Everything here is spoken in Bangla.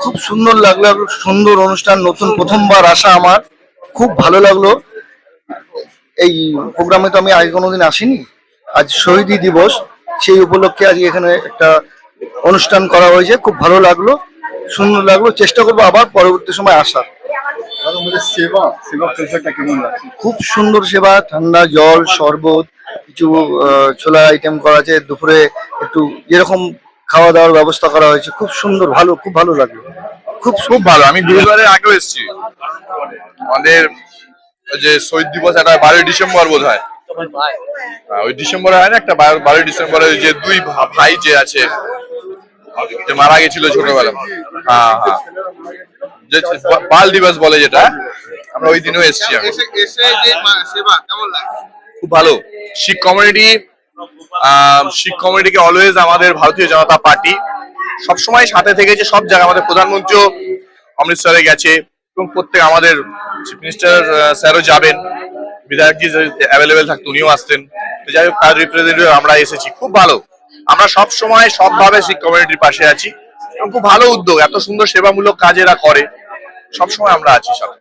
খুব সুন্দর লাগলো, সুন্দর অনুষ্ঠান, নতুন প্রথমবার আসা আমার, খুব ভালো লাগলো। এই প্রোগ্রামে তো আমি আগে কোনোদিন আসিনি। আজ শহীদ দিবস, সেই উপলক্ষে আজ এখানে একটা অনুষ্ঠান করা হয়েছে, খুব ভালো লাগলো, সুন্দর লাগলো। চেষ্টা করবো আবার পরবর্তী সময় আসার। সেবা সেবা কালচারটা কেমন লাগছে? খুব সুন্দর সেবা, ঠান্ডা জল, শরবত, কিছু ছোলা আইটেম করা আছে। দুপুরে একটু যেরকম খাওয়া দাওয়ার ব্যবস্থা করা হয়েছে, খুব সুন্দর, ভালো, খুব ভালো লাগলো। খুব খুব ভালো। আমি গুরুবারের আগেও এসেছি। আমাদের ওই যে শহীদ দিবস একটা 12ই ডিসেম্বর বোধ হয়, ওই ডিসেম্বরে হয় না একটা 12ই ডিসেম্বরে ওই যে দুই ভাই যে আছে, যে মারা গেছিল ছোটবেলা। হ্যাঁ হ্যাঁ, যে বাল দিবস বলে যেটা, আমরা ওই দিনও এসেছি। আমি খুব ভালো। শিখ কমিউনিটি, শিখ কমিউনিটিকে অলওয়েজ আমাদের ভারতীয় জনতা পার্টি সবসময় সাথে থেকেছে। সব জায়গায় আমাদের প্রধানমন্ত্রীও অমৃতসরে গেছে এবং প্রত্যেক আমাদের চিফ মিনিস্টার স্যারও যাবেন, বিধায়কজি অ্যাভেলেবেল থাকতো উনিও আসতেন। তো যাই হোক, তার রিপ্রেজেন্টেটিভ আমরা এসেছি। খুব ভালো, আমরা সব সময় সবভাবে শিখ কমিউনিটির পাশে আছি এবং খুব ভালো উদ্যোগ, এত সুন্দর সেবামূলক কাজ এরা করে, সবসময় আমরা আছি সাথে।